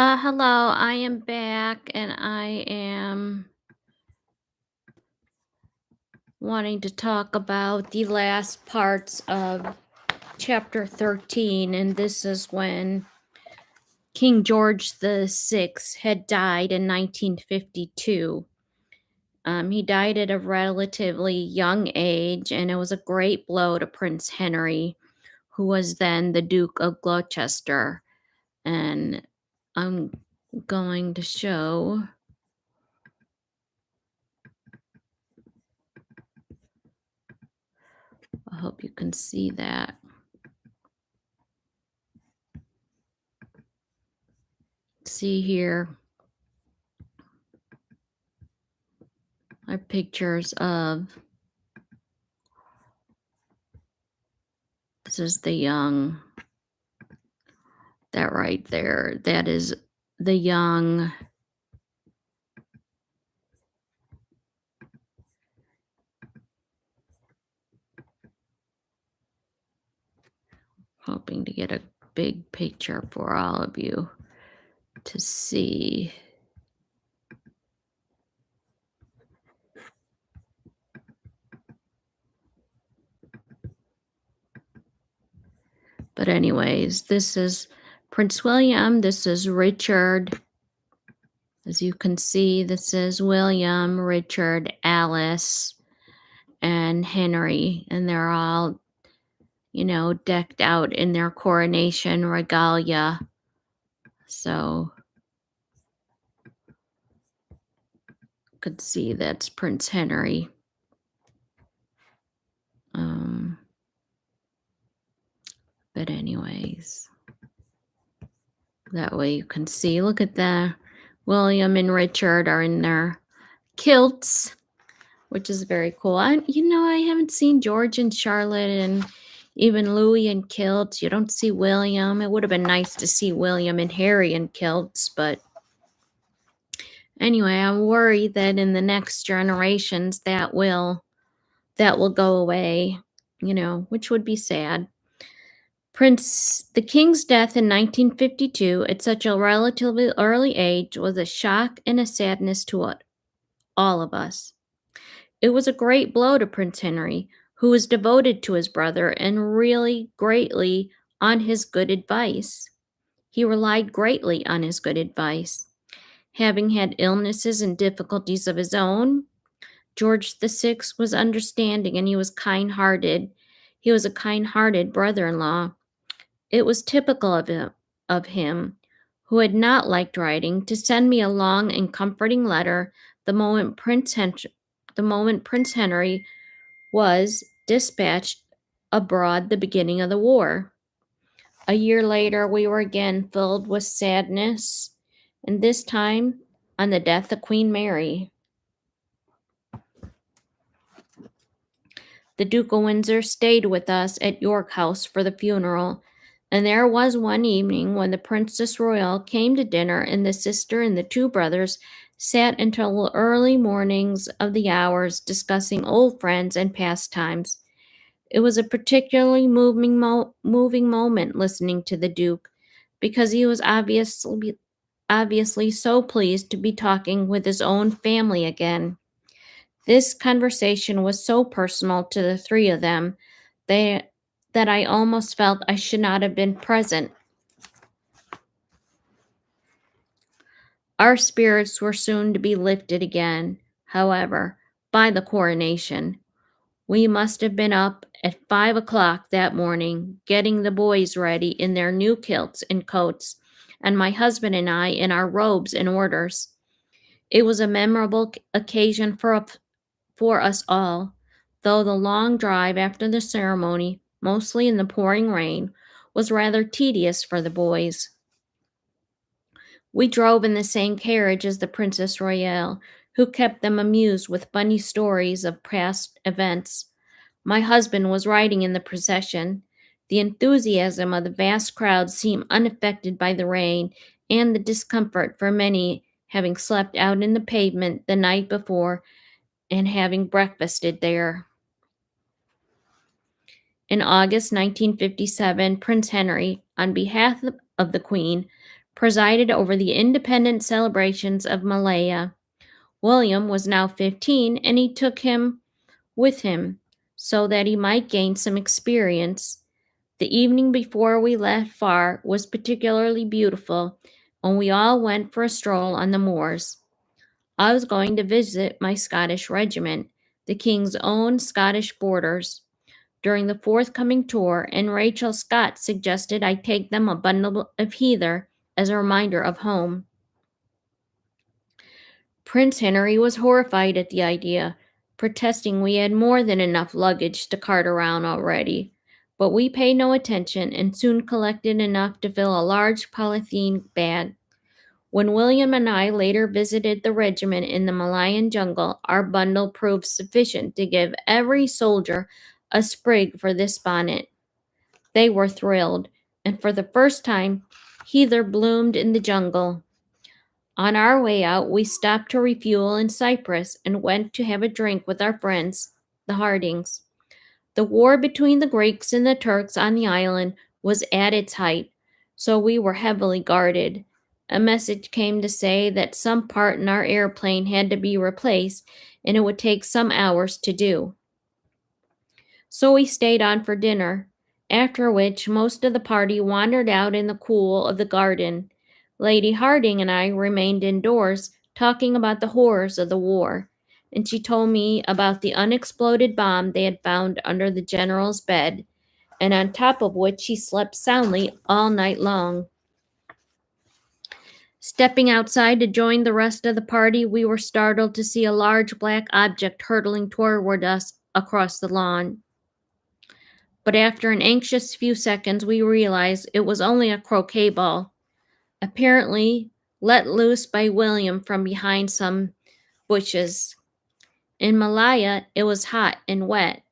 Hello, I am back and I am wanting to talk about the last parts of chapter 13, and this is when King George VI had died in 1952. He died at a relatively young age, and it was a great blow to Prince Henry, who was then the Duke of Gloucester. And I'm going to show. I hope you can see that. See here are pictures of, this is the young, that right there, that is the young hoping to get a big picture for all of you to see. But anyways, this is Prince William, this is Richard. As you can see, this is William, Richard, Alice, and Henry, and they're all, decked out in their coronation regalia. So could see that's Prince Henry. But anyways, that way you can see, look at that. William and Richard are in their kilts, which is very cool. I haven't seen George and Charlotte and even Louis in kilts. You don't see William. It would have been nice to see William and Harry in kilts, but anyway, I'm worried that in the next generations that will go away, which would be sad. The King's death in 1952 at such a relatively early age was a shock and a sadness to all of us. It was a great blow to Prince Henry, who was devoted to his brother and really greatly on his good advice. He relied greatly on his good advice. Having had illnesses and difficulties of his own, George VI was understanding and he was kind-hearted. He was a kind-hearted brother-in-law. It was typical of him, who had not liked writing, to send me a long and comforting letter the moment Prince Henry was dispatched abroad the beginning of the war. A year later, we were again filled with sadness, and this time on the death of Queen Mary. The Duke of Windsor stayed with us at York House for the funeral, and there was one evening when the Princess Royal came to dinner, and the sister and the two brothers sat until early mornings of the hours discussing old friends and pastimes. It was a particularly moving moment listening to the Duke, because he was obviously so pleased to be talking with his own family again. This conversation was so personal to the three of them that I almost felt I should not have been present. Our spirits were soon to be lifted again, however, by the coronation. We must have been up at 5 o'clock that morning, getting the boys ready in their new kilts and coats, and my husband and I in our robes and orders. It was a memorable occasion for us all, though the long drive after the ceremony, mostly in the pouring rain, was rather tedious for the boys. We drove in the same carriage as the Princess Royale, who kept them amused with funny stories of past events. My husband was riding in the procession. The enthusiasm of the vast crowd seemed unaffected by the rain and the discomfort for many having slept out in the pavement the night before and having breakfasted there. In August 1957, Prince Henry, on behalf of the Queen, presided over the independence celebrations of Malaya. William was now 15, and he took him with him so that he might gain some experience. The evening before we left Far was particularly beautiful, and we all went for a stroll on the moors. I was going to visit my Scottish regiment, the King's own Scottish Borders, during the forthcoming tour, and Rachel Scott suggested I take them a bundle of heather as a reminder of home. Prince Henry was horrified at the idea, protesting we had more than enough luggage to cart around already. But we paid no attention and soon collected enough to fill a large polythene bag. When William and I later visited the regiment in the Malayan jungle, our bundle proved sufficient to give every soldier a sprig for this bonnet. They were thrilled, and for the first time, heather bloomed in the jungle. On our way out, we stopped to refuel in Cyprus and went to have a drink with our friends, the Hardings. The war between the Greeks and the Turks on the island was at its height, so we were heavily guarded. A message came to say that some part in our airplane had to be replaced, and it would take some hours to do. So we stayed on for dinner, after which most of the party wandered out in the cool of the garden. Lady Harding and I remained indoors, talking about the horrors of the war, and she told me about the unexploded bomb they had found under the general's bed, and on top of which he slept soundly all night long. Stepping outside to join the rest of the party, we were startled to see a large black object hurtling toward us across the lawn. But after an anxious few seconds, we realized it was only a croquet ball, apparently let loose by William from behind some bushes. In Malaya, it was hot and wet,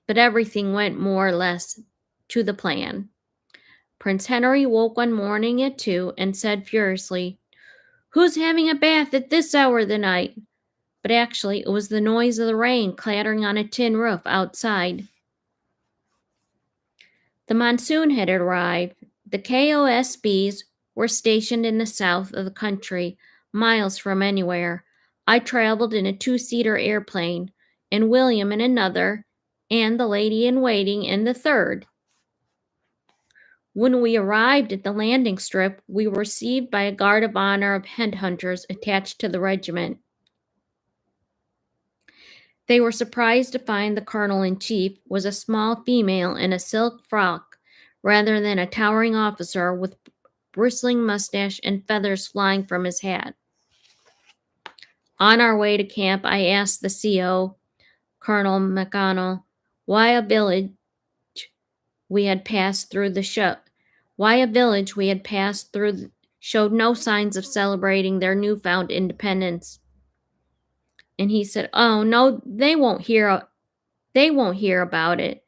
but everything went more or less to the plan. Prince Henry woke one morning at 2 and said furiously, "Who's having a bath at this hour of the night?" But actually, it was the noise of the rain clattering on a tin roof outside. The monsoon had arrived. The KOSBs were stationed in the south of the country, miles from anywhere. I traveled in a 2-seater airplane, and William in another, and the lady in waiting in the third. When we arrived at the landing strip, we were received by a guard of honor of headhunters attached to the regiment. They were surprised to find the colonel-in-chief was a small female in a silk frock rather than a towering officer with bristling mustache and feathers flying from his hat. On our way to camp, I asked the CO, Colonel McConnell, why a village we had passed through showed no signs of celebrating their newfound independence. And he said, "Oh, no, they won't hear about it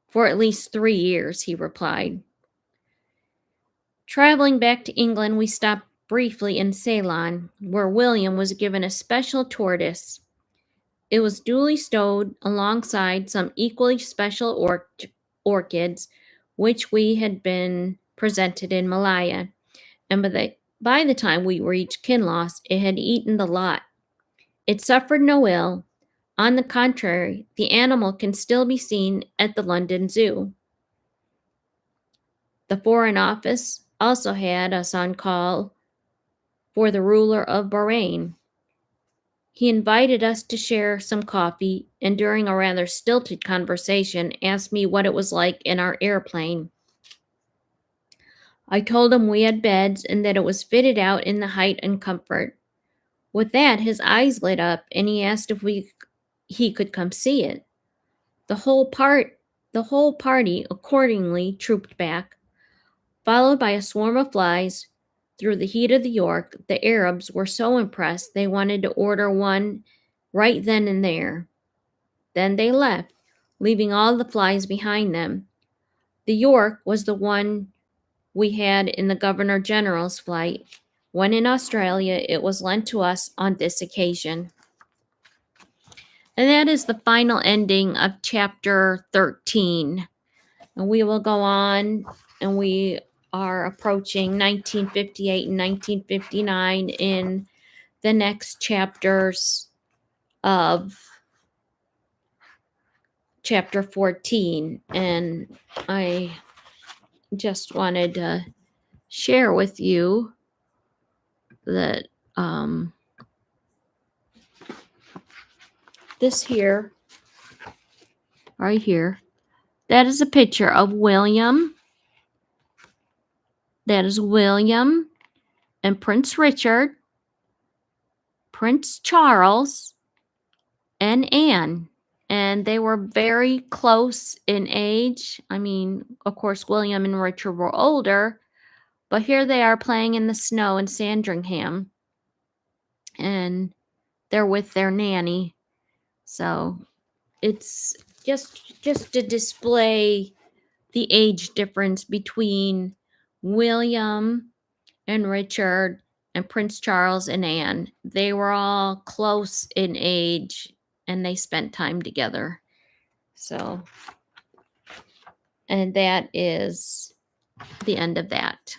for at least 3 years," he replied. Traveling back to England, we stopped briefly in Ceylon, where William was given a special tortoise. It was duly stowed alongside some equally special orchids, which we had been presented in Malaya, and by the time we reached Kinloss, it had eaten the lot. It suffered no ill. On the contrary, the animal can still be seen at the London Zoo. The Foreign Office also had us on call for the ruler of Bahrain. He invited us to share some coffee, and during a rather stilted conversation, asked me what it was like in our airplane. I told him we had beds and that it was fitted out in the height and comfort. With that, his eyes lit up, and he asked if he could come see it. The whole party accordingly trooped back, followed by a swarm of flies. Through the heat of the York, the Arabs were so impressed they wanted to order one right then and there. Then they left, leaving all the flies behind them. The York was the one we had in the Governor General's flight. When in Australia, it was lent to us on this occasion. And that is the final ending of chapter 13. And we will go on and we are approaching 1958 and 1959 in the next chapters of chapter 14. And I just wanted to share with you that this here, right here, that is a picture of William. That is William and Prince Richard, Prince Charles, and Anne. And they were very close in age. I mean, of course, William and Richard were older, but here they are playing in the snow in Sandringham. And they're with their nanny. So it's just to display the age difference between William and Richard and Prince Charles and Anne. They were all close in age and they spent time together. So, and that is the end of that.